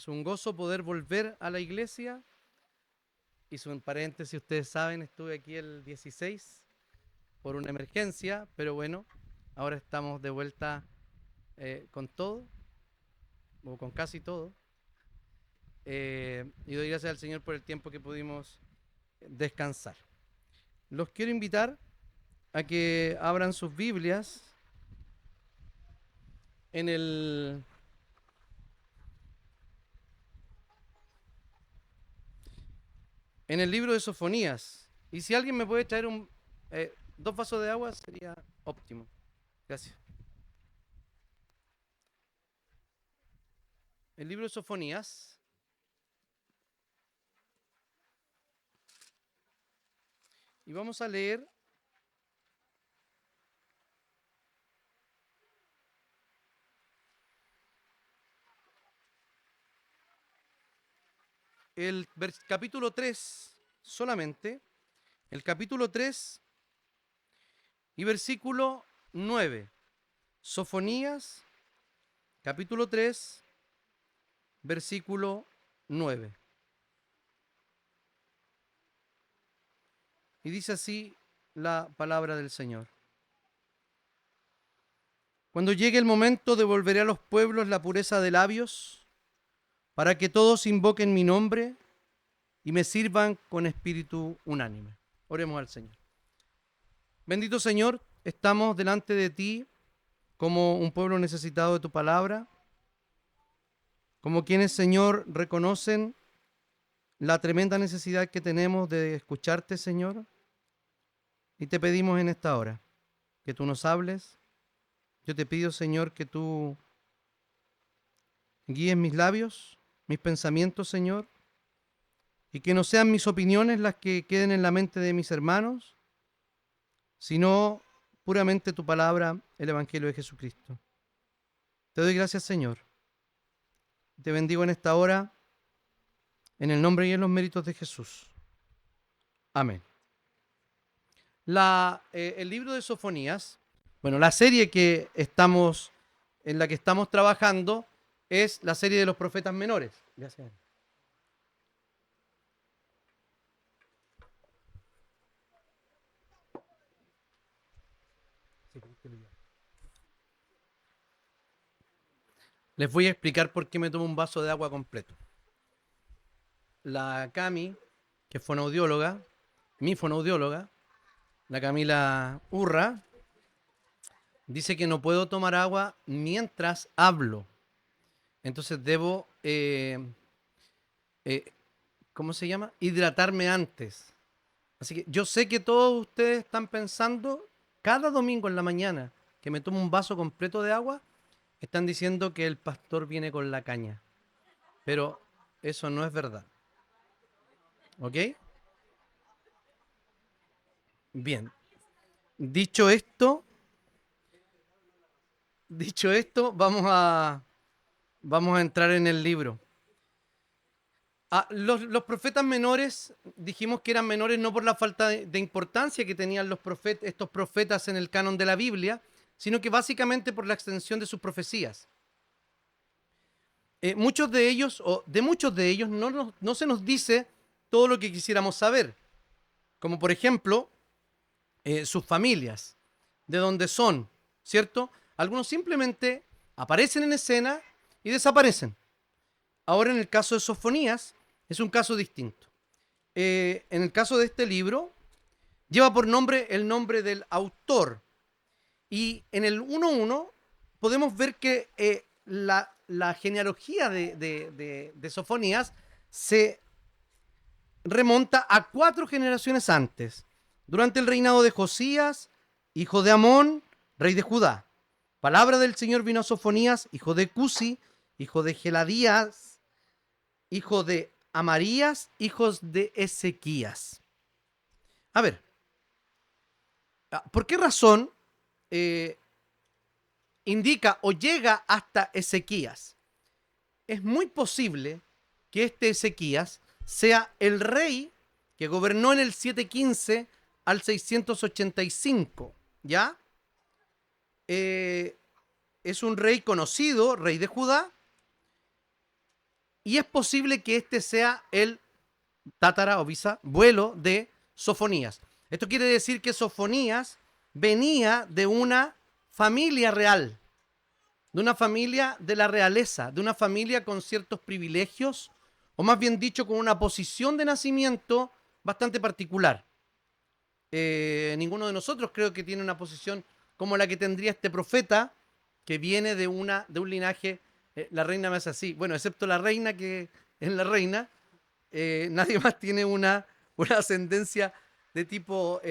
Es un gozo poder volver a la iglesia. Hizo un paréntesis, ustedes saben, estuve aquí el 16 por una emergencia, pero bueno, ahora estamos de vuelta con todo, o con casi todo. Y doy gracias al Señor por el tiempo que pudimos descansar. Los quiero invitar a que abran sus Biblias en el libro de Sofonías. Y si alguien me puede traer dos vasos de agua, sería óptimo. Gracias. El libro de Sofonías. Y vamos a leer el capítulo 3 solamente, el capítulo 3 y versículo 9. Sofonías, capítulo 3, versículo 9. Y dice así la palabra del Señor. Cuando llegue el momento, devolveré a los pueblos la pureza de labios, para que todos invoquen mi nombre y me sirvan con espíritu unánime. Oremos al Señor. Bendito Señor, estamos delante de ti como un pueblo necesitado de tu palabra, como quienes, Señor, reconocen la tremenda necesidad que tenemos de escucharte, Señor, y te pedimos en esta hora que tú nos hables. Yo te pido, Señor, que tú guíes mis labios, mis pensamientos, Señor, y que no sean mis opiniones las que queden en la mente de mis hermanos, sino puramente tu palabra, el Evangelio de Jesucristo. Te doy gracias, Señor. Te bendigo en esta hora, en el nombre y en los méritos de Jesús. Amén. El libro de Sofonías, bueno, la serie en la que estamos trabajando es la serie de los profetas menores. Gracias. Les voy a explicar por qué me tomo un vaso de agua completo. La Cami, que es fonoaudióloga, mi fonoaudióloga, la Camila Urra, dice que no puedo tomar agua mientras hablo. Entonces debo, ¿cómo se llama? Hidratarme antes. Así que yo sé que todos ustedes están pensando, cada domingo en la mañana, que me tomo un vaso completo de agua, están diciendo que el pastor viene con la caña. Pero eso no es verdad. ¿Ok? Bien. Dicho esto, vamos a entrar en el libro. Los profetas menores, dijimos que eran menores no por la falta de importancia que tenían estos profetas en el canon de la Biblia, sino que básicamente por la extensión de sus profecías. Muchos de ellos, o de muchos de ellos, no se nos dice todo lo que quisiéramos saber, como por ejemplo sus familias, de dónde son, ¿cierto? Algunos simplemente aparecen en escena y desaparecen. Ahora en el caso de Sofonías es un caso distinto. En el caso de este libro lleva por nombre el nombre del autor y en el 1.1 podemos ver que la genealogía de Sofonías se remonta a 4 generaciones antes, durante el reinado de Josías, hijo de Amón, rey de Judá. Palabra del Señor vino a Sofonías, hijo de Cusi, hijo de Geladías, hijo de Amarías, hijos de Ezequías. A ver, ¿por qué razón indica o llega hasta Ezequías? Es muy posible que este Ezequías sea el rey que gobernó en el 715 al 685, ¿ya? Es un rey conocido, rey de Judá, y es posible que este sea el tátara o bisabuelo de Sofonías. Esto quiere decir que Sofonías venía de una familia real, de una familia de la realeza, de una familia con ciertos privilegios, o más bien dicho, con una posición de nacimiento bastante particular. Ninguno de nosotros creo que tiene una posición como la que tendría este profeta, que viene de un linaje, la reina me hace así, bueno, excepto la reina, que es la reina, nadie más tiene una ascendencia de tipo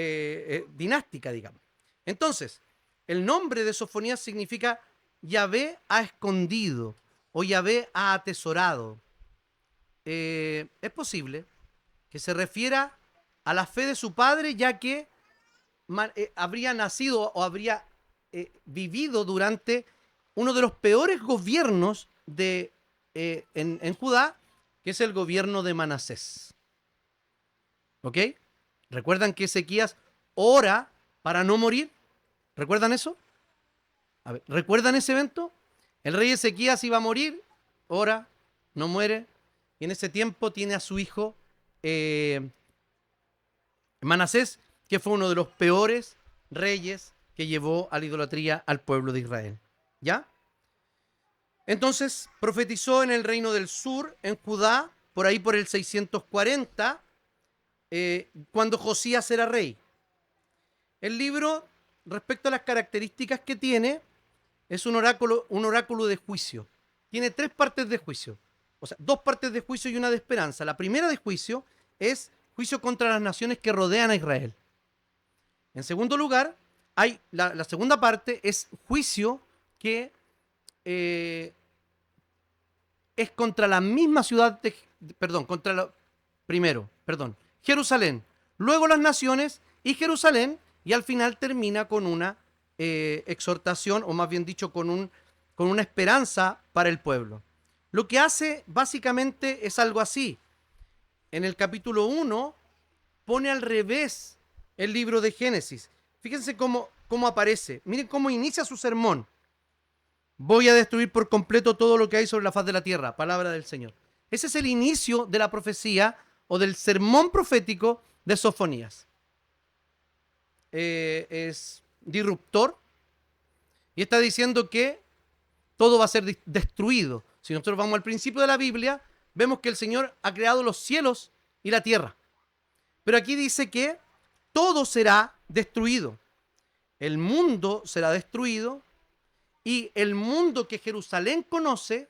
dinástica, digamos. Entonces, el nombre de Sofonías significa Yahvé ha escondido o Yahvé ha atesorado. Es posible que se refiera a la fe de su padre, ya que habría nacido o habría vivido durante uno de los peores gobiernos en Judá, que es el gobierno de Manasés. ¿Ok? ¿Recuerdan que Ezequías ora para no morir? ¿Recuerdan eso? A ver, ¿recuerdan ese evento? El rey Ezequías iba a morir, ora, no muere, y en ese tiempo tiene a su hijo Manasés, que fue uno de los peores reyes que llevó a la idolatría al pueblo de Israel. ¿Ya? Entonces profetizó en el reino del sur, en Judá, por ahí por el 640, cuando Josías era rey. El libro, respecto a las características que tiene, es un oráculo de juicio. Tiene 3 partes de juicio. O sea, 2 partes de juicio y una de esperanza. La primera de juicio es juicio contra las naciones que rodean a Israel. En segundo lugar, hay la segunda parte es juicio que es contra la misma ciudad Jerusalén, luego las naciones y Jerusalén, y al final termina con una exhortación, o más bien dicho, con una esperanza para el pueblo. Lo que hace básicamente es algo así. En el capítulo 1 pone al revés el libro de Génesis. Fíjense cómo aparece. Miren cómo inicia su sermón. Voy a destruir por completo todo lo que hay sobre la faz de la tierra. Palabra del Señor. Ese es el inicio de la profecía o del sermón profético de Sofonías. Es disruptor y está diciendo que todo va a ser destruido. Si nosotros vamos al principio de la Biblia, vemos que el Señor ha creado los cielos y la tierra. Pero aquí dice que todo será destruido. El mundo será destruido y el mundo que Jerusalén conoce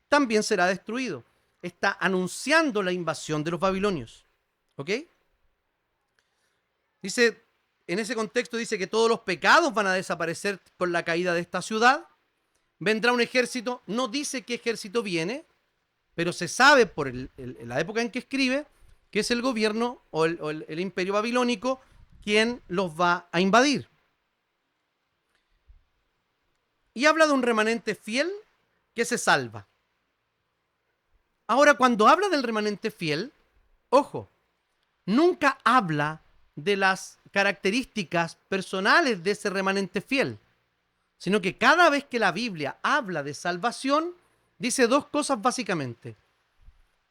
también será destruido. Está anunciando la invasión de los babilonios. ¿Ok? Dice, en ese contexto dice que todos los pecados van a desaparecer con la caída de esta ciudad. Vendrá un ejército, no dice qué ejército viene, pero se sabe por la época en que escribe que es el gobierno o el imperio babilónico quien los va a invadir. Y habla de un remanente fiel que se salva. Ahora, cuando habla del remanente fiel, ojo, nunca habla de las características personales de ese remanente fiel, sino que cada vez que la Biblia habla de salvación, dice 2 cosas básicamente: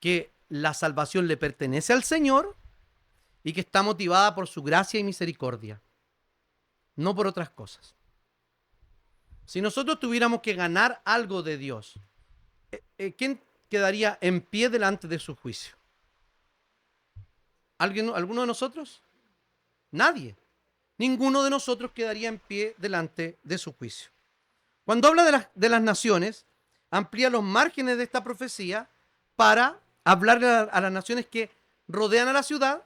que la salvación le pertenece al Señor y que está motivada por su gracia y misericordia, no por otras cosas. Si nosotros tuviéramos que ganar algo de Dios, ¿quién quedaría en pie delante de su juicio? ¿Alguno de nosotros? Nadie. Ninguno de nosotros quedaría en pie delante de su juicio. Cuando habla de las naciones, amplía los márgenes de esta profecía para hablarle a las naciones que rodean a la ciudad,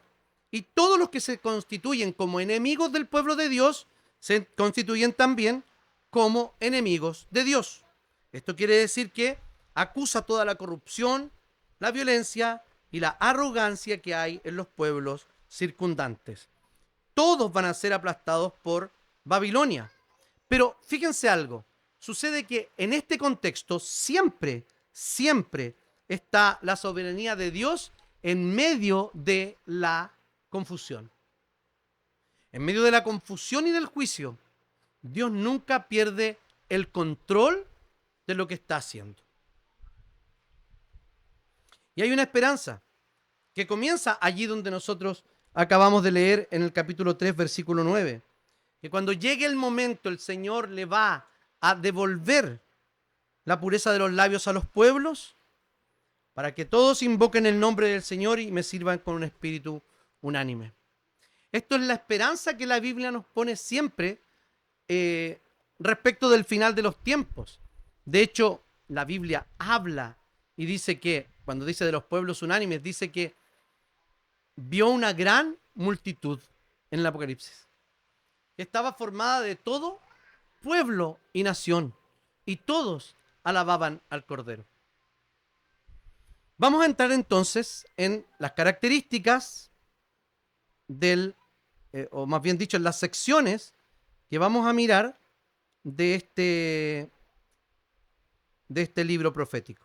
y todos los que se constituyen como enemigos del pueblo de Dios se constituyen también como enemigos de Dios. Esto quiere decir que acusa toda la corrupción, la violencia y la arrogancia que hay en los pueblos circundantes. Todos van a ser aplastados por Babilonia. Pero fíjense algo, sucede que en este contexto siempre está la soberanía de Dios en medio de la confusión. En medio de la confusión y del juicio, Dios nunca pierde el control de lo que está haciendo. Y hay una esperanza que comienza allí donde nosotros acabamos de leer en el capítulo 3, versículo 9. Que cuando llegue el momento, el Señor le va a devolver la pureza de los labios a los pueblos, para que todos invoquen el nombre del Señor y me sirvan con un espíritu unánime. Esto es la esperanza que la Biblia nos pone siempre respecto del final de los tiempos. De hecho, la Biblia habla y dice que, cuando dice de los pueblos unánimes, dice que vio una gran multitud en el Apocalipsis, que estaba formada de todo pueblo y nación, y todos alababan al Cordero. Vamos a entrar entonces en las características o más bien dicho, en las secciones que vamos a mirar de este libro profético.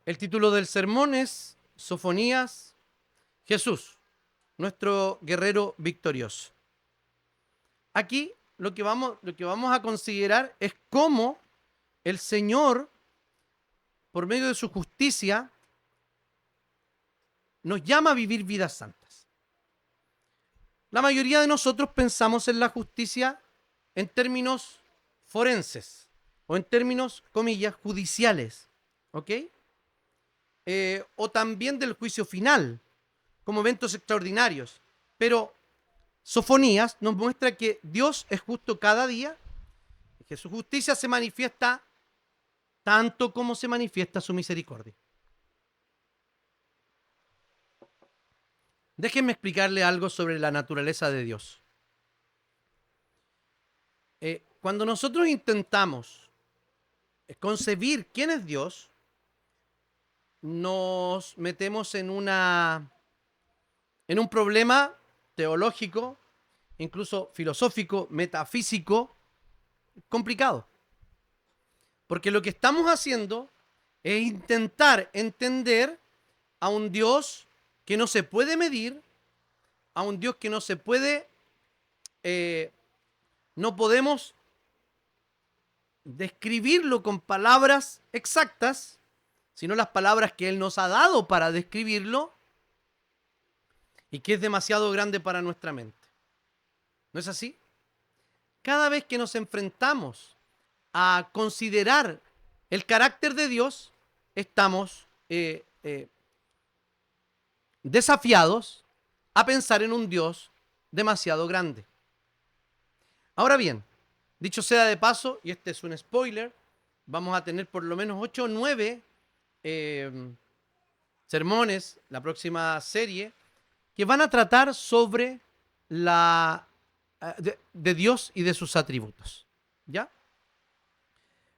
El título del sermón es Sofonías, Jesús, nuestro guerrero victorioso. Aquí lo que vamos a considerar es cómo el Señor, por medio de su justicia, nos llama a vivir vidas santas. La mayoría de nosotros pensamos en la justicia en términos forenses o en términos, comillas, judiciales, ¿ok? O también del juicio final, como eventos extraordinarios. Pero Sofonías nos muestra que Dios es justo cada día, que su justicia se manifiesta tanto como se manifiesta su misericordia. Déjenme explicarle algo sobre la naturaleza de Dios. Cuando nosotros intentamos concebir quién es Dios, nos metemos en un problema teológico, incluso filosófico, metafísico, complicado. Porque lo que estamos haciendo es intentar entender a un Dios que no se puede medir, a un Dios que no se puede, no podemos describirlo con palabras exactas, sino las palabras que Él nos ha dado para describirlo, y que es demasiado grande para nuestra mente. ¿No es así? Cada vez que nos enfrentamos a considerar el carácter de Dios, estamos desafiados a pensar en un Dios demasiado grande. Ahora bien, dicho sea de paso, y este es un spoiler, vamos a tener por lo menos 8 o 9 sermones, la próxima serie, que van a tratar sobre de Dios y de sus atributos. ¿Ya?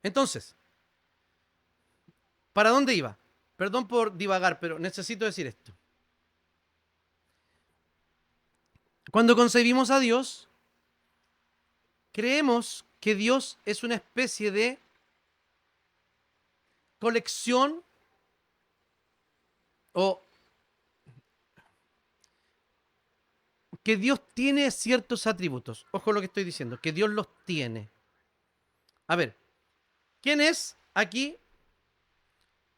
Entonces, ¿para dónde iba? Perdón por divagar, pero necesito decir esto. Cuando concebimos a Dios, creemos que Dios es una especie de colección o que Dios tiene ciertos atributos. Ojo lo que estoy diciendo, que Dios los tiene. A ver, ¿quién es aquí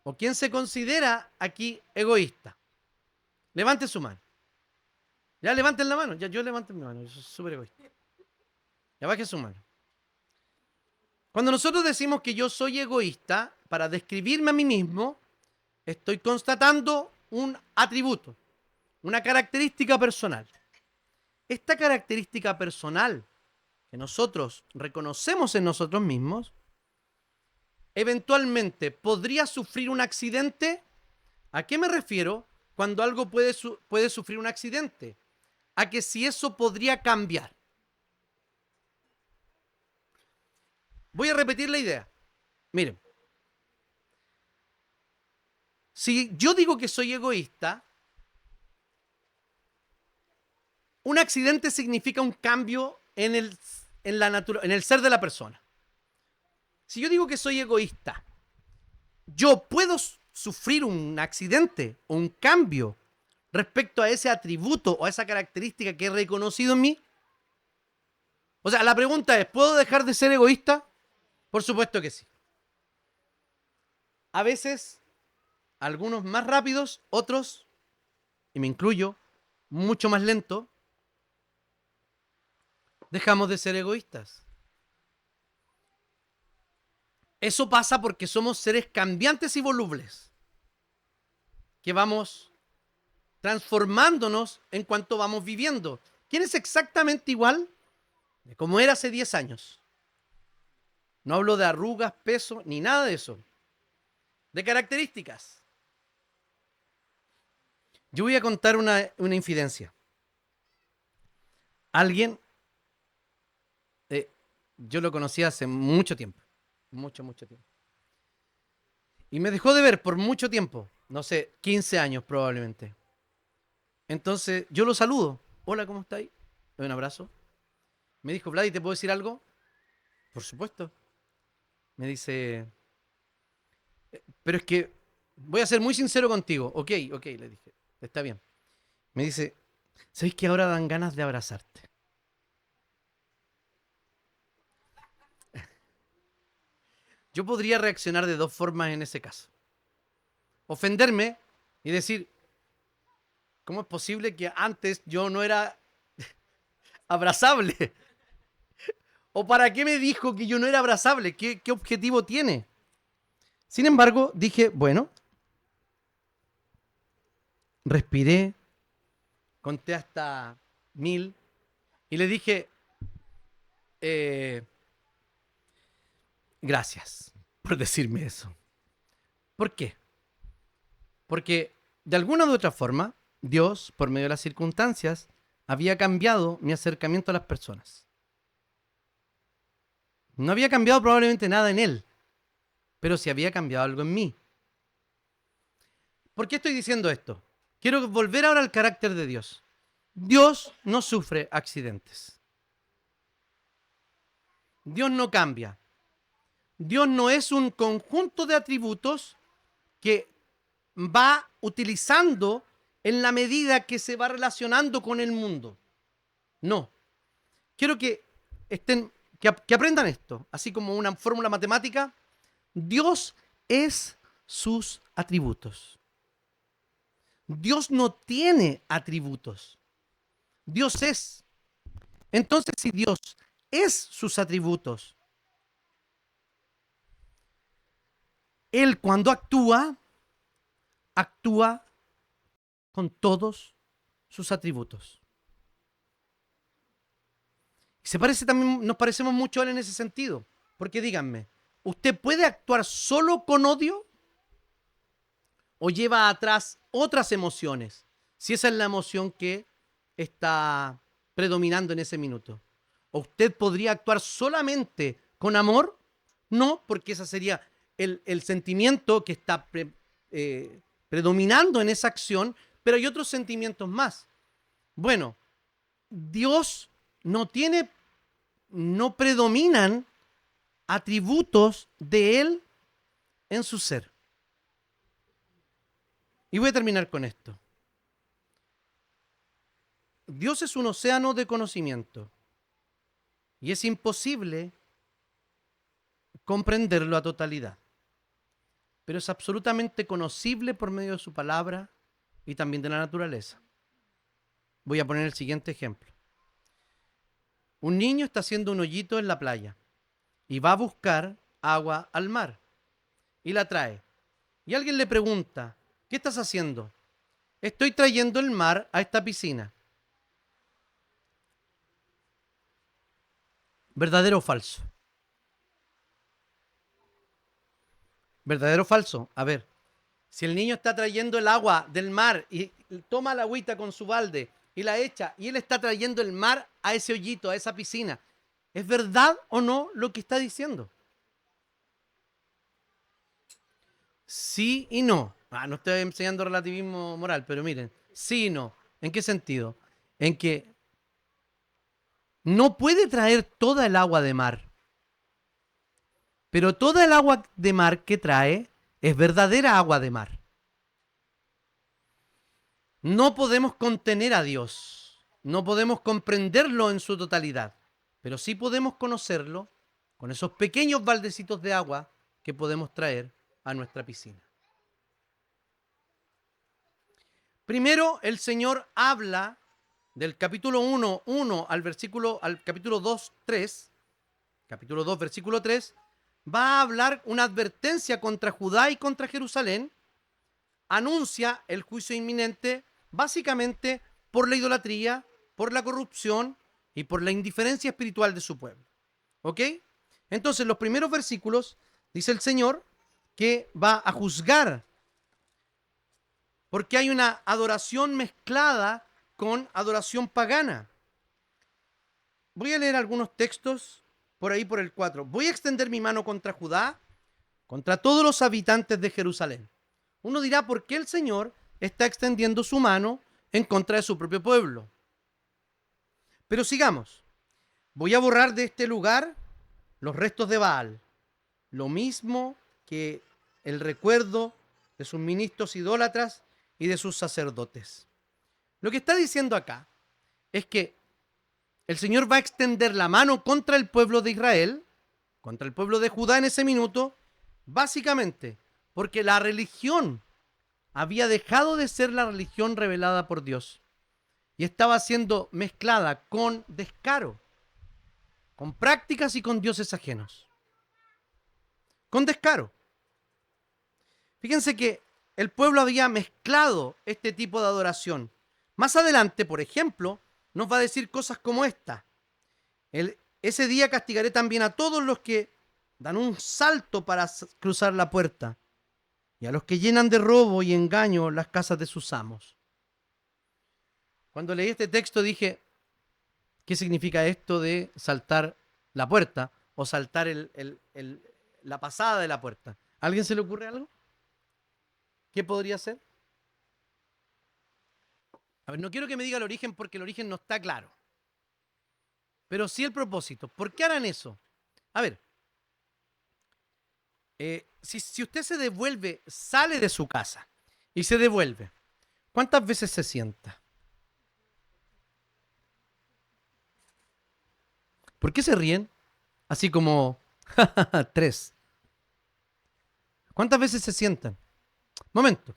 o quién se considera aquí egoísta? Levante su mano. Ya levanten la mano. Ya yo levanto mi mano. Yo soy súper egoísta. Ya baje su mano. Cuando nosotros decimos que yo soy egoísta, para describirme a mí mismo, estoy constatando un atributo, una característica personal. Esta característica personal que nosotros reconocemos en nosotros mismos, eventualmente podría sufrir un accidente. ¿A qué me refiero cuando algo puede sufrir un accidente? A que si eso podría cambiar. Voy a repetir la idea. Miren, si yo digo que soy egoísta, un accidente significa un cambio en el ser de la persona. Si yo digo que soy egoísta, yo puedo sufrir un accidente o un cambio respecto a ese atributo o a esa característica que he reconocido en mí? O sea, la pregunta es, ¿puedo dejar de ser egoísta? Por supuesto que sí. A veces, algunos más rápidos, otros, y me incluyo, mucho más lento, dejamos de ser egoístas. Eso pasa porque somos seres cambiantes y volubles, que vamos transformándonos en cuanto vamos viviendo. ¿Quién es exactamente igual de como era hace 10 años? No hablo de arrugas, peso, ni nada de eso. De características. Yo voy a contar una infidencia. Alguien, yo lo conocí hace mucho tiempo. Mucho tiempo. Y me dejó de ver por mucho tiempo. No sé, 15 años probablemente. Entonces yo lo saludo. Hola, ¿cómo estáis? Le doy un abrazo. Me dijo, Vladi, ¿te puedo decir algo? Por supuesto. Me dice, pero es que voy a ser muy sincero contigo. Ok, le dije, está bien. Me dice, ¿sabéis que ahora dan ganas de abrazarte? Yo podría reaccionar de dos formas en ese caso. Ofenderme y decir, ¿cómo es posible que antes yo no era abrazable? ¿O para qué me dijo que yo no era abrazable? ¿Qué objetivo tiene? Sin embargo, dije, bueno, respiré, conté hasta 1000 y le dije, eh, gracias por decirme eso. ¿Por qué? Porque de alguna u otra forma, Dios, por medio de las circunstancias, había cambiado mi acercamiento a las personas. No había cambiado probablemente nada en él, pero sí había cambiado algo en mí. ¿Por qué estoy diciendo esto? Quiero volver ahora al carácter de Dios. Dios no sufre accidentes. Dios no cambia. Dios no es un conjunto de atributos que va utilizando en la medida que se va relacionando con el mundo. No. Quiero que que aprendan esto, así como una fórmula matemática. Dios es sus atributos. Dios no tiene atributos. Dios es. Entonces, si Dios es sus atributos, Él cuando actúa con todos sus atributos. Nos parecemos mucho a Él en ese sentido. Porque díganme, ¿usted puede actuar solo con odio? ¿O lleva atrás otras emociones? Si esa es la emoción que está predominando en ese minuto. ¿O usted podría actuar solamente con amor? No, porque ese sería el sentimiento que está predominando en esa acción, pero hay otros sentimientos más. Bueno, Dios no predominan atributos de Él en su ser. Y voy a terminar con esto. Dios es un océano de conocimiento y es imposible comprenderlo a totalidad, pero es absolutamente conocible por medio de su palabra y también de la naturaleza. Voy a poner el siguiente ejemplo. Un niño está haciendo un hoyito en la playa y va a buscar agua al mar y la trae. Y alguien le pregunta, ¿qué estás haciendo? Estoy trayendo el mar a esta piscina. ¿Verdadero o falso? ¿Verdadero o falso? A ver, si el niño está trayendo el agua del mar y toma la agüita con su balde y la echa y él está trayendo el mar a ese hoyito, a esa piscina, ¿es verdad o no lo que está diciendo? Sí y no. No estoy enseñando relativismo moral, pero miren, sí y no. ¿En qué sentido? En que no puede traer toda el agua de mar, pero toda el agua de mar que trae es verdadera agua de mar. No podemos contener a Dios, no podemos comprenderlo en su totalidad, pero sí podemos conocerlo con esos pequeños baldecitos de agua que podemos traer a nuestra piscina. Primero, el Señor habla del capítulo 1 al capítulo 2, 3, capítulo 2, versículo 3, va a hablar una advertencia contra Judá y contra Jerusalén, anuncia el juicio inminente básicamente por la idolatría, por la corrupción y por la indiferencia espiritual de su pueblo. ¿Ok? Entonces, los primeros versículos dice el Señor que va a juzgar porque hay una adoración mezclada con adoración pagana. Voy a leer algunos textos por ahí por el 4. Voy a extender mi mano contra Judá, contra todos los habitantes de Jerusalén. Uno dirá, ¿por qué el Señor está extendiendo su mano en contra de su propio pueblo? Pero sigamos. Voy a borrar de este lugar los restos de Baal, lo mismo que el recuerdo de sus ministros idólatras y de sus sacerdotes. Lo que está diciendo acá es que el Señor va a extender la mano contra el pueblo de Israel, contra el pueblo de Judá en ese minuto, básicamente porque la religión había dejado de ser la religión revelada por Dios y estaba siendo mezclada con descaro, con prácticas y con dioses ajenos. Con descaro. Fíjense que el pueblo había mezclado este tipo de adoración. Más adelante, por ejemplo, nos va a decir cosas como esta. Ese día castigaré también a todos los que dan un salto para cruzar la puerta y a los que llenan de robo y engaño las casas de sus amos. Cuando leí este texto dije, ¿qué significa esto de saltar la puerta o saltar la pasada de la puerta? ¿A alguien se le ocurre algo? ¿Qué podría ser? A ver, no quiero que me diga el origen porque el origen no está claro. Pero sí el propósito. ¿Por qué harán eso? A ver, si usted se devuelve, sale de su casa y se devuelve, ¿cuántas veces se sienta? ¿Por qué se ríen? Así como, tres. ¿Cuántas veces se sientan? Momento.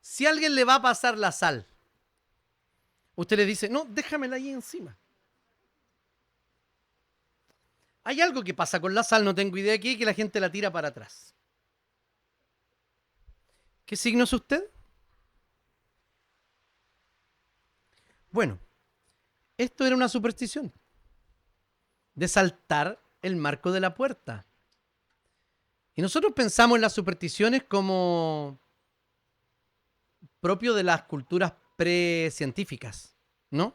Si alguien le va a pasar la sal, usted le dice, no, déjamela ahí encima. Hay algo que pasa con la sal, no tengo idea de qué, que la gente la tira para atrás. ¿Qué signo es usted? Bueno, esto era una superstición de saltar el marco de la puerta. Y nosotros pensamos en las supersticiones como propio de las culturas precientíficas, ¿no?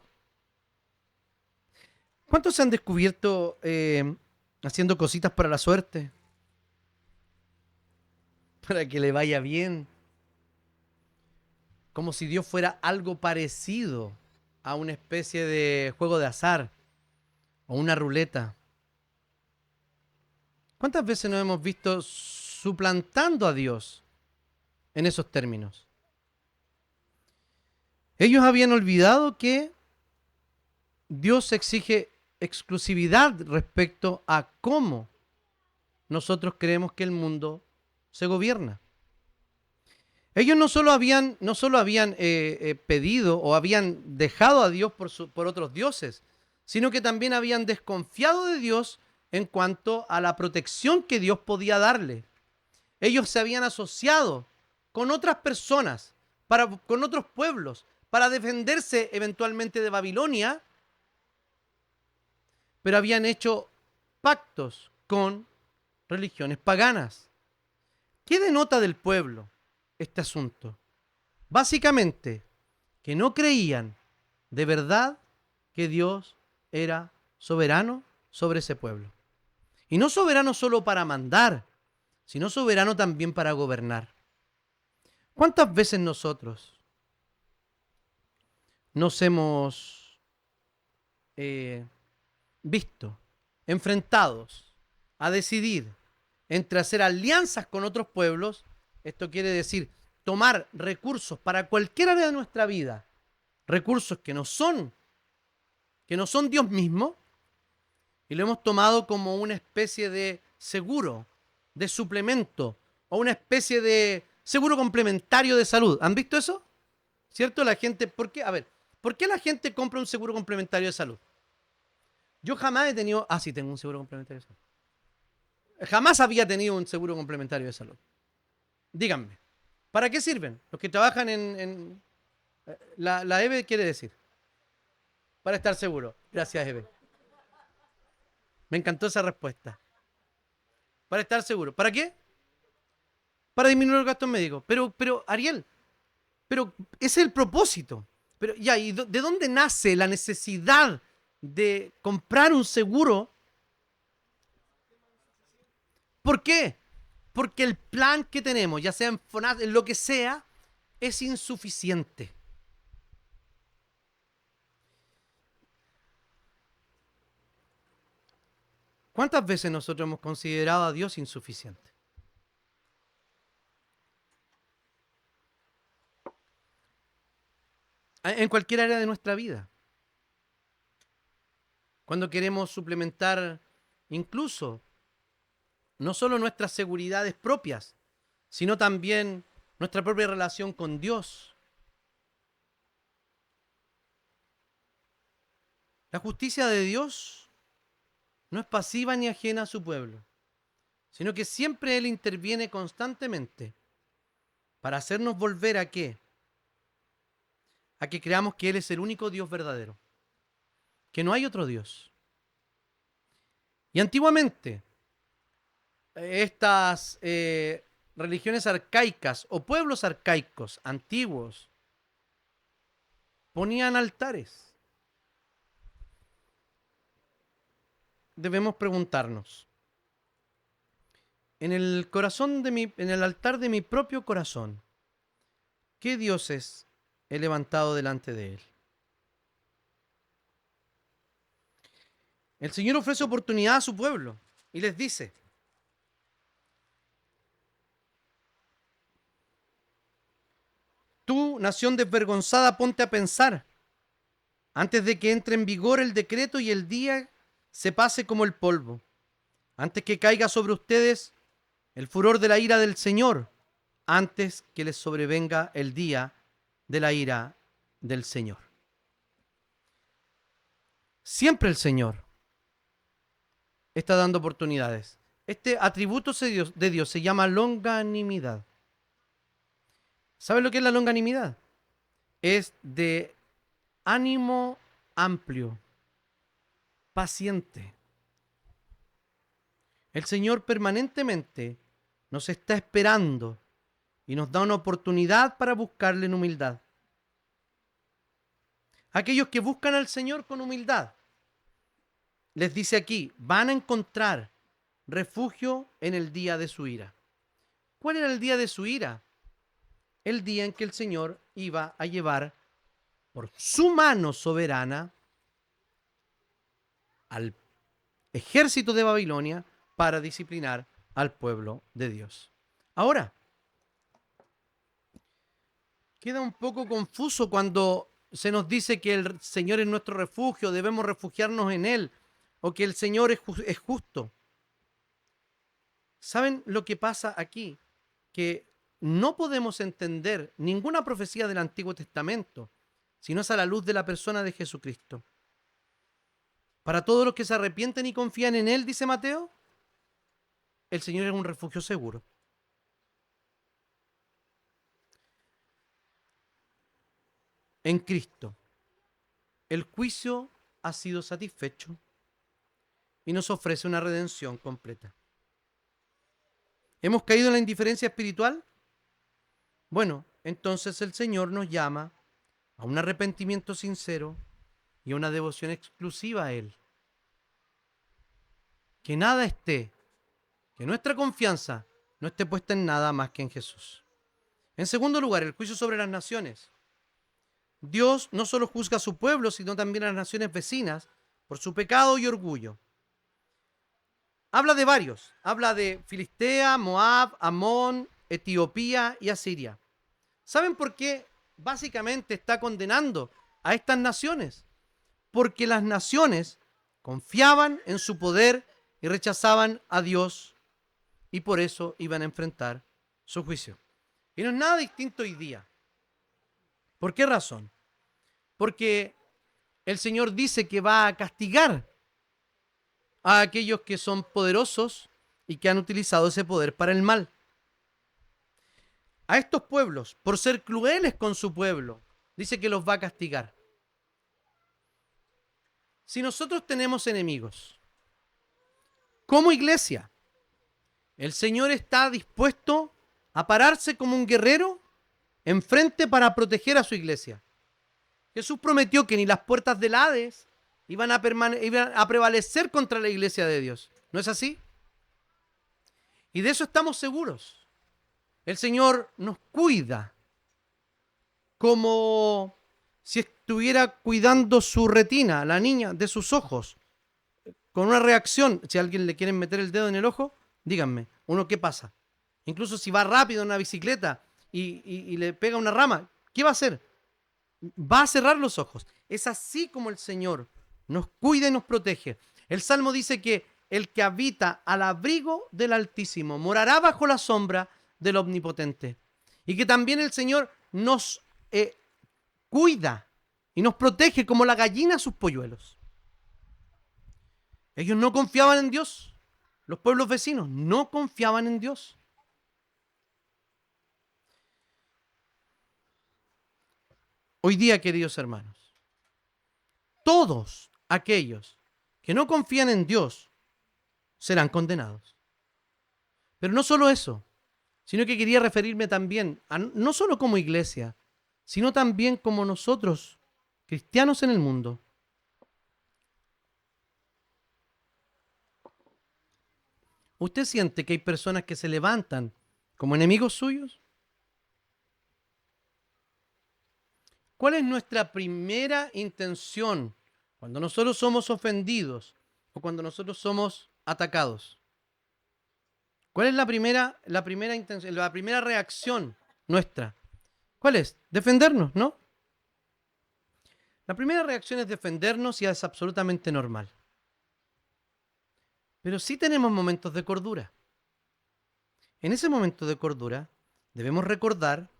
¿Cuántos se han descubierto haciendo cositas para la suerte? Para que le vaya bien. Como si Dios fuera algo parecido a una especie de juego de azar o una ruleta. ¿Cuántas veces nos hemos visto suplantando a Dios en esos términos? Ellos habían olvidado que Dios exige exclusividad respecto a cómo nosotros creemos que el mundo se gobierna. Ellos no solo habían pedido o habían dejado a Dios por otros dioses, sino que también habían desconfiado de Dios en cuanto a la protección que Dios podía darle. Ellos se habían asociado con otras personas, con otros pueblos, para defenderse eventualmente de Babilonia, pero habían hecho pactos con religiones paganas. ¿Qué denota del pueblo este asunto? Básicamente, que no creían de verdad que Dios era soberano sobre ese pueblo. Y no soberano solo para mandar, sino soberano también para gobernar. ¿Cuántas veces nosotros nos hemos visto enfrentados a decidir entre hacer alianzas con otros pueblos? Esto quiere decir tomar recursos para cualquier área de nuestra vida, recursos que no son Dios mismo, y lo hemos tomado como una especie de seguro, de suplemento, o una especie de seguro complementario de salud. ¿Han visto eso? ¿Cierto? La gente, ¿por qué? A ver, ¿por qué la gente compra un seguro complementario de salud? Yo jamás he tenido, sí, tengo un seguro complementario de salud. Jamás había tenido un seguro complementario de salud. Díganme, ¿para qué sirven? Los que trabajan la EVE quiere decir, para estar seguro. Gracias, EVE. Me encantó esa respuesta. Para estar seguro. ¿Para qué? Para disminuir los gastos médicos. Pero Ariel, pero ese es el propósito. Pero ya, ¿y de dónde nace la necesidad de comprar un seguro? ¿Por qué? Porque el plan que tenemos, ya sea en FONASA, en lo que sea, es insuficiente. ¿Cuántas veces nosotros hemos considerado a Dios insuficiente? En cualquier área de nuestra vida. Cuando queremos suplementar incluso no solo nuestras seguridades propias, sino también nuestra propia relación con Dios. La justicia de Dios no es pasiva ni ajena a su pueblo, sino que siempre Él interviene constantemente para hacernos volver ¿a qué? A que creamos que Él es el único Dios verdadero, que no hay otro Dios. Y antiguamente, estas religiones arcaicas o pueblos arcaicos antiguos ponían altares. Debemos preguntarnos, en el altar de mi propio corazón, ¿qué dioses he levantado delante de él? El Señor ofrece oportunidad a su pueblo y les dice: tú, nación desvergonzada, ponte a pensar antes de que entre en vigor el decreto y el día se pase como el polvo, antes que caiga sobre ustedes el furor de la ira del Señor, antes que les sobrevenga el día de la ira del Señor. Siempre el Señor está dando oportunidades. Este atributo de Dios se llama longanimidad. ¿Saben lo que es la longanimidad? Es de ánimo amplio, paciente. El Señor permanentemente nos está esperando y nos da una oportunidad para buscarle en humildad. Aquellos que buscan al Señor con humildad, les dice aquí, van a encontrar refugio en el día de su ira. ¿Cuál era el día de su ira? El día en que el Señor iba a llevar por su mano soberana al ejército de Babilonia para disciplinar al pueblo de Dios. Ahora, queda un poco confuso cuando se nos dice que el Señor es nuestro refugio, debemos refugiarnos en Él, o que el Señor es justo. ¿Saben lo que pasa aquí? Que no podemos entender ninguna profecía del Antiguo Testamento si no es a la luz de la persona de Jesucristo. Para todos los que se arrepienten y confían en Él, dice Mateo, el Señor es un refugio seguro. En Cristo, el juicio ha sido satisfecho y nos ofrece una redención completa. ¿Hemos caído en la indiferencia espiritual? Bueno, entonces el Señor nos llama a un arrepentimiento sincero y a una devoción exclusiva a Él. Que nada esté, que nuestra confianza no esté puesta en nada más que en Jesús. En segundo lugar, el juicio sobre las naciones. Dios no solo juzga a su pueblo, sino también a las naciones vecinas por su pecado y orgullo. Habla de varios. Habla de Filistea, Moab, Amón, Etiopía y Asiria. ¿Saben por qué básicamente está condenando a estas naciones? Porque las naciones confiaban en su poder y rechazaban a Dios, y por eso iban a enfrentar su juicio. Y no es nada distinto hoy día. ¿Por qué razón? Porque el Señor dice que va a castigar a aquellos que son poderosos y que han utilizado ese poder para el mal. A estos pueblos, por ser crueles con su pueblo, dice que los va a castigar. Si nosotros tenemos enemigos, como iglesia, el Señor está dispuesto a pararse como un guerrero enfrente para proteger a su iglesia. Jesús prometió que ni las puertas del Hades iban a prevalecer contra la iglesia de Dios. ¿No es así? Y de eso estamos seguros. El Señor nos cuida como si estuviera cuidando su retina, la niña, de sus ojos. Con una reacción, si a alguien le quieren meter el dedo en el ojo, díganme, ¿uno qué pasa? Incluso si va rápido en una bicicleta y le pega una rama, ¿qué va a hacer? Va a cerrar los ojos. Es así como el Señor nos cuida y nos protege. El Salmo dice que el que habita al abrigo del Altísimo morará bajo la sombra del Omnipotente. Y que también el Señor nos cuida y nos protege como la gallina a sus polluelos. Ellos no confiaban en Dios. Los pueblos vecinos no confiaban en Dios. Hoy día, queridos hermanos, todos aquellos que no confían en Dios serán condenados. Pero no solo eso, sino que quería referirme también, no solo como iglesia, sino también como nosotros, cristianos en el mundo. ¿Usted siente que hay personas que se levantan como enemigos suyos? ¿Cuál es nuestra primera intención cuando nosotros somos ofendidos o cuando nosotros somos atacados? ¿Cuál es la primera intención, la primera reacción nuestra? ¿Cuál es? Defendernos, ¿no? La primera reacción es defendernos y es absolutamente normal. Pero sí tenemos momentos de cordura. En ese momento de cordura debemos recordar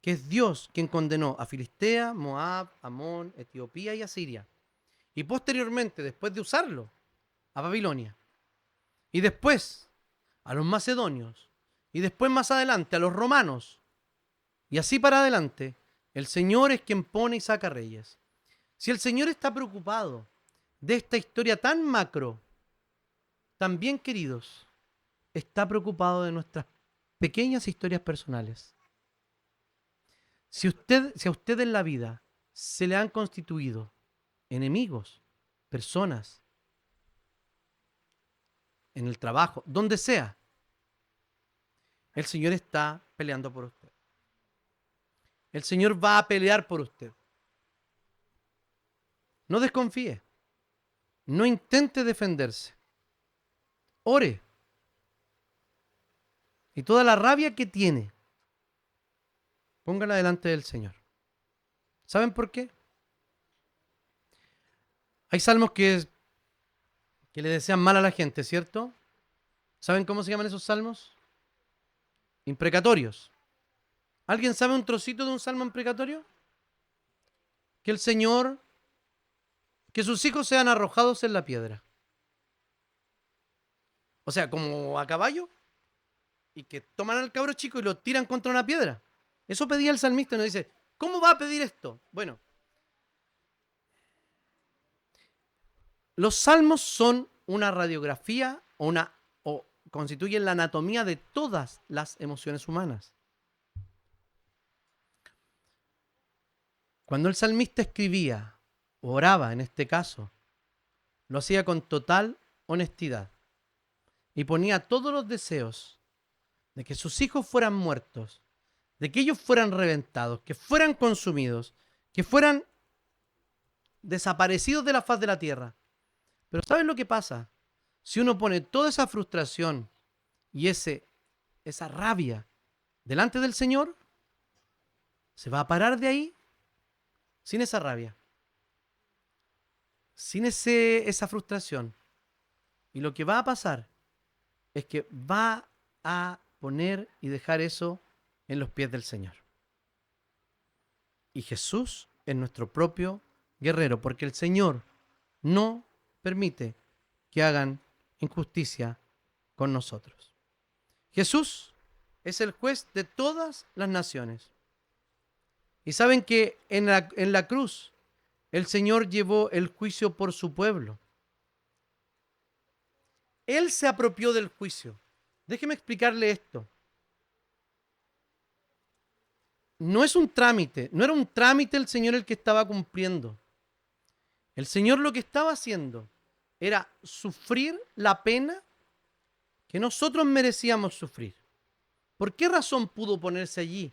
que es Dios quien condenó a Filistea, Moab, Amón, Etiopía y Asiria. Y posteriormente, después de usarlo, a Babilonia. Y después a los macedonios. Y después más adelante a los romanos. Y así para adelante, el Señor es quien pone y saca reyes. Si el Señor está preocupado de esta historia tan macro, también, queridos, está preocupado de nuestras pequeñas historias personales. Si a usted en la vida se le han constituido enemigos, personas, en el trabajo, donde sea, el Señor está peleando por usted. El Señor va a pelear por usted. No desconfíe. No intente defenderse. Ore. Y toda la rabia que tiene, póngala delante del Señor. ¿Saben por qué? Hay salmos que le desean mal a la gente, ¿cierto? ¿Saben cómo se llaman esos salmos? Imprecatorios. ¿Alguien sabe un trocito de un salmo imprecatorio? Que el Señor, que sus hijos sean arrojados en la piedra. O sea, como a caballo, y que toman al cabro chico y lo tiran contra una piedra. Eso pedía el salmista y nos dice, ¿cómo va a pedir esto? Bueno, los salmos son una radiografía o constituyen la anatomía de todas las emociones humanas. Cuando el salmista escribía, o oraba en este caso, lo hacía con total honestidad y ponía todos los deseos de que sus hijos fueran muertos, de que ellos fueran reventados, que fueran consumidos, que fueran desaparecidos de la faz de la tierra. Pero ¿saben lo que pasa? Si uno pone toda esa frustración y esa rabia delante del Señor, se va a parar de ahí sin esa rabia, sin esa frustración. Y lo que va a pasar es que va a poner y dejar eso en los pies del Señor. Y Jesús es nuestro propio guerrero, porque el Señor no permite que hagan injusticia con nosotros. Jesús es el juez de todas las naciones. Y saben que en la cruz el Señor llevó el juicio por su pueblo. Él se apropió del juicio. Déjeme explicarle esto. No es un trámite, no era un trámite el Señor el que estaba cumpliendo. El Señor lo que estaba haciendo era sufrir la pena que nosotros merecíamos sufrir. ¿Por qué razón pudo ponerse allí?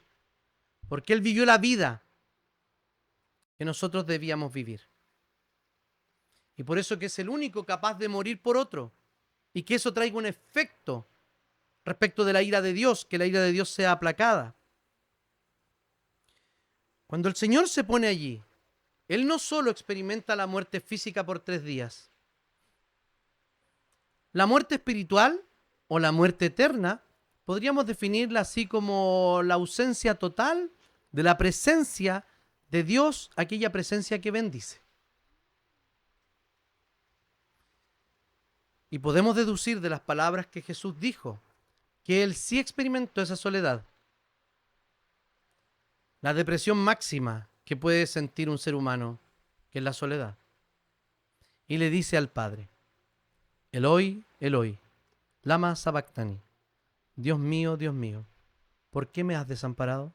Porque Él vivió la vida que nosotros debíamos vivir. Y por eso que es el único capaz de morir por otro. Y que eso traiga un efecto respecto de la ira de Dios, que la ira de Dios sea aplacada. Cuando el Señor se pone allí, Él no solo experimenta la muerte física por 3 días. La muerte espiritual o la muerte eterna podríamos definirla así como la ausencia total de la presencia de Dios, aquella presencia que bendice. Y podemos deducir de las palabras que Jesús dijo que Él sí experimentó esa soledad. La depresión máxima que puede sentir un ser humano, que es la soledad. Y le dice al Padre: Eloi, Eloi, lama sabactani. Dios mío, ¿por qué me has desamparado?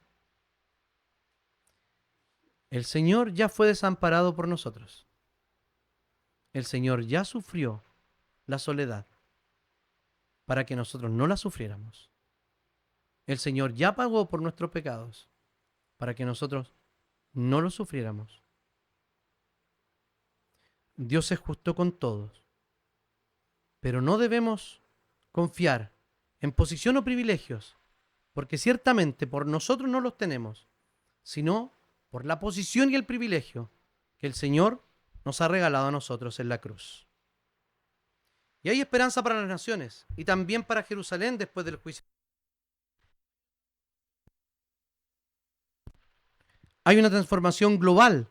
El Señor ya fue desamparado por nosotros. El Señor ya sufrió la soledad para que nosotros no la sufriéramos. El Señor ya pagó por nuestros pecados para que nosotros no los sufriéramos. Dios es justo con todos, pero no debemos confiar en posición o privilegios, porque ciertamente por nosotros no los tenemos, sino por la posición y el privilegio que el Señor nos ha regalado a nosotros en la cruz. Y hay esperanza para las naciones y también para Jerusalén después del juicio. Hay una transformación global.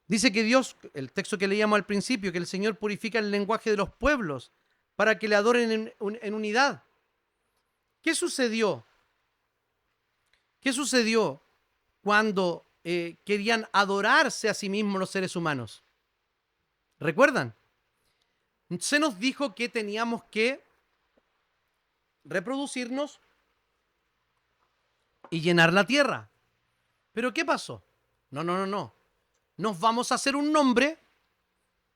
Dice que Dios, el texto que leíamos al principio, que el Señor purifica el lenguaje de los pueblos para que le adoren en unidad. ¿Qué sucedió? ¿Qué sucedió cuando querían adorarse a sí mismos los seres humanos? ¿Recuerdan? Se nos dijo que teníamos que reproducirnos y llenar la tierra. ¿Pero qué pasó? No. Nos vamos a hacer un nombre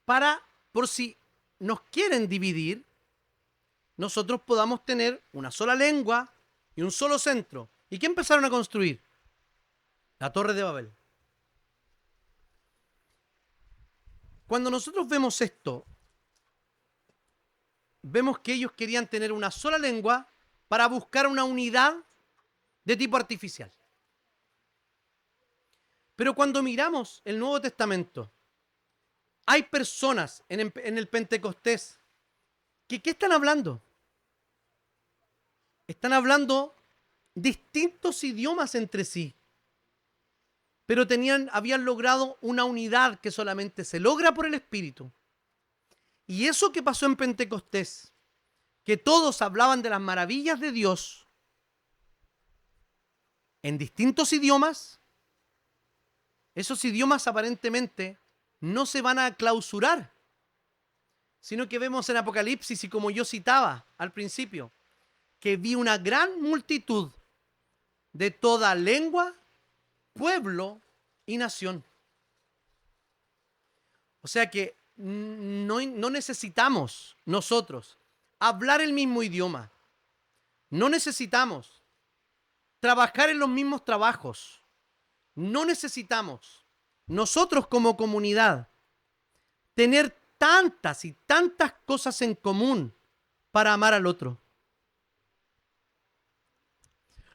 para, por si nos quieren dividir, nosotros podamos tener una sola lengua y un solo centro. ¿Y qué empezaron a construir? La Torre de Babel. Cuando nosotros vemos esto, vemos que ellos querían tener una sola lengua para buscar una unidad de tipo artificial. Pero cuando miramos el Nuevo Testamento, hay personas en el Pentecostés que ¿qué están hablando? Están hablando distintos idiomas entre sí, pero habían logrado una unidad que solamente se logra por el Espíritu. Y eso que pasó en Pentecostés, que todos hablaban de las maravillas de Dios en distintos idiomas, esos idiomas aparentemente no se van a clausurar, sino que vemos en Apocalipsis, y como yo citaba al principio, que vi una gran multitud de toda lengua, pueblo y nación. O sea que no necesitamos nosotros hablar el mismo idioma. No necesitamos trabajar en los mismos trabajos. No necesitamos nosotros como comunidad tener tantas y tantas cosas en común para amar al otro.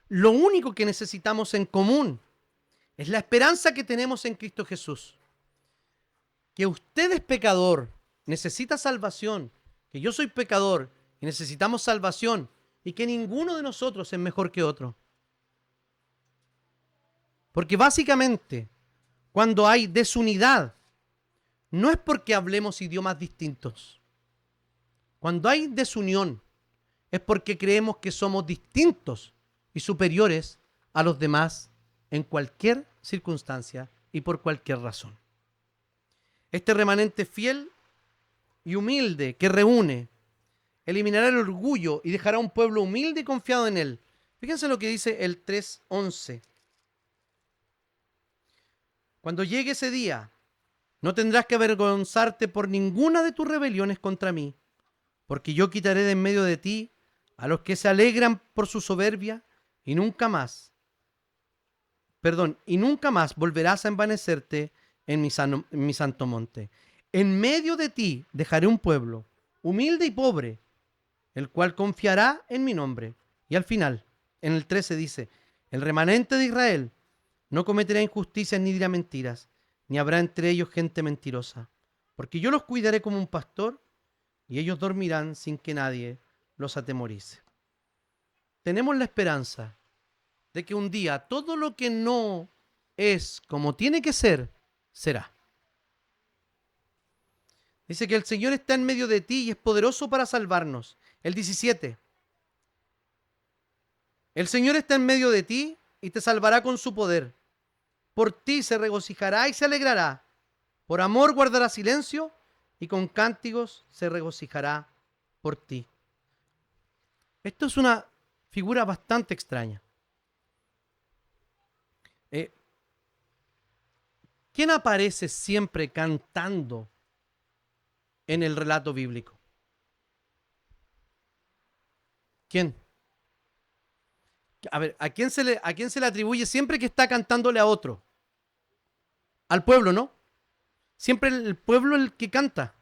Lo único que necesitamos en común Es la esperanza que tenemos en Cristo Jesús. Que usted es pecador, necesita salvación, que yo soy pecador y necesitamos salvación, y que ninguno de nosotros es mejor que otro. Porque básicamente, cuando hay desunidad, no es porque hablemos idiomas distintos. Cuando hay desunión, es porque creemos que somos distintos y superiores a los demás en cualquier circunstancia y por cualquier razón. Este remanente fiel y humilde que reúne eliminará el orgullo y dejará un pueblo humilde y confiado en él. Fíjense lo que dice el 3:11. Cuando llegue ese día, no tendrás que avergonzarte por ninguna de tus rebeliones contra mí, porque yo quitaré de en medio de ti a los que se alegran por su soberbia y nunca más volverás a envanecerte en mi santo monte. En medio de ti dejaré un pueblo humilde y pobre, el cual confiará en mi nombre. Y al final, en el 13 dice, el remanente de Israel no cometerá injusticias ni dirá mentiras, ni habrá entre ellos gente mentirosa, porque yo los cuidaré como un pastor y ellos dormirán sin que nadie los atemorice. Tenemos la esperanza de que un día todo lo que no es como tiene que ser, será. Dice que el Señor está en medio de ti y es poderoso para salvarnos. El 17. El Señor está en medio de ti y te salvará con su poder. Por ti se regocijará y se alegrará. Por amor guardará silencio y con cánticos se regocijará por ti. Esto es una figura bastante extraña. ¿Quién aparece siempre cantando en el relato bíblico? ¿Quién? A ver, ¿a quién se le atribuye siempre que está cantándole a otro? Al pueblo, ¿no? Siempre el pueblo es el que canta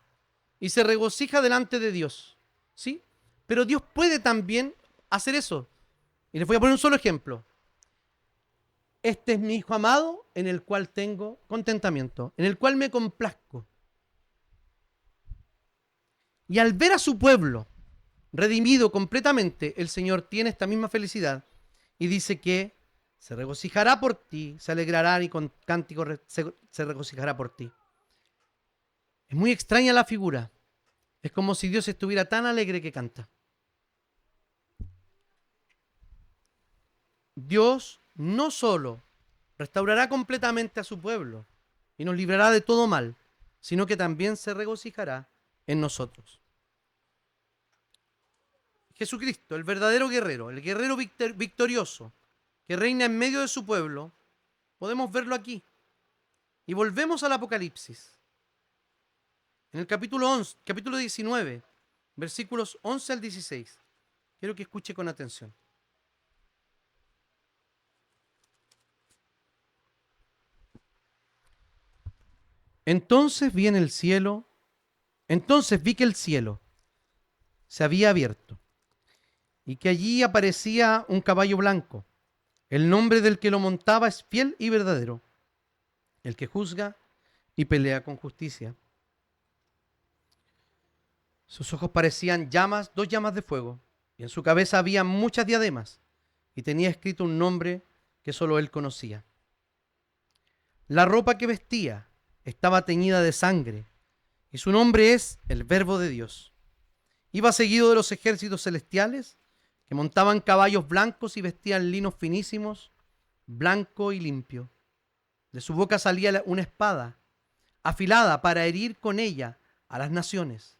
y se regocija delante de Dios, ¿sí? Pero Dios puede también hacer eso. Y les voy a poner un solo ejemplo. Este es mi Hijo amado en el cual tengo contentamiento, en el cual me complazco. Y al ver a su pueblo redimido completamente, el Señor tiene esta misma felicidad y dice que se regocijará por ti, se alegrará y con cánticos se regocijará por ti. Es muy extraña la figura. Es como si Dios estuviera tan alegre que canta. Dios no solo restaurará completamente a su pueblo y nos librará de todo mal, sino que también se regocijará en nosotros. Jesucristo, el verdadero guerrero, el guerrero victorioso, que reina en medio de su pueblo, podemos verlo aquí. Y volvemos al Apocalipsis. En el capítulo 19, versículos 11 al 16. Quiero que escuche con atención. Entonces vi que el cielo se había abierto y que allí aparecía un caballo blanco. El nombre del que lo montaba es fiel y verdadero, el que juzga y pelea con justicia. Sus ojos parecían dos llamas de fuego, y en su cabeza había muchas diademas, y tenía escrito un nombre que solo él conocía. La ropa que vestía estaba teñida de sangre, y su nombre es el Verbo de Dios. Iba seguido de los ejércitos celestiales, que montaban caballos blancos y vestían linos finísimos, blanco y limpio. De su boca salía una espada, afilada para herir con ella a las naciones.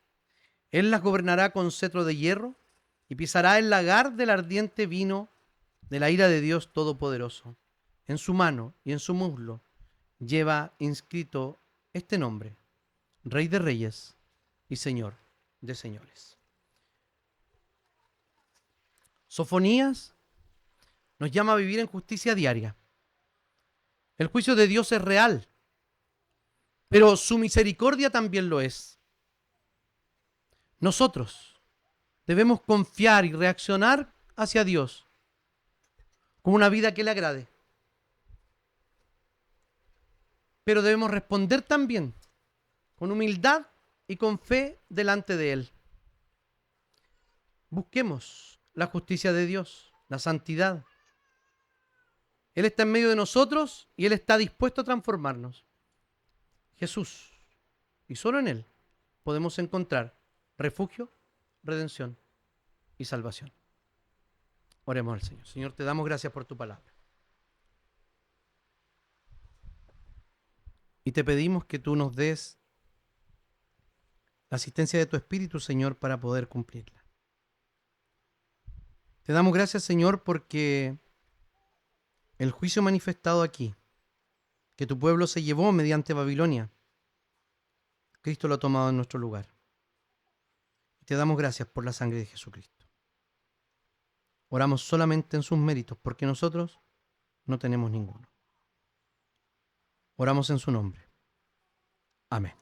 Él las gobernará con cetro de hierro y pisará el lagar del ardiente vino de la ira de Dios Todopoderoso. En su mano y en su muslo lleva inscrito este nombre: Rey de Reyes y Señor de Señores. Sofonías nos llama a vivir en justicia diaria. El juicio de Dios es real, pero su misericordia también lo es. Nosotros debemos confiar y reaccionar hacia Dios con una vida que le agrade. pero debemos responder también con humildad y con fe delante de Él. Busquemos la justicia de Dios, la santidad. Él está en medio de nosotros y Él está dispuesto a transformarnos. Jesús, y solo en Él podemos encontrar refugio, redención y salvación. Oremos al Señor. Señor, te damos gracias por tu palabra. Y te pedimos que tú nos des la asistencia de tu Espíritu, Señor, para poder cumplirla. Te damos gracias, Señor, porque el juicio manifestado aquí, que tu pueblo se llevó mediante Babilonia, Cristo lo ha tomado en nuestro lugar. Y te damos gracias por la sangre de Jesucristo. Oramos solamente en sus méritos, porque nosotros no tenemos ninguno. Oramos en su nombre. Amén.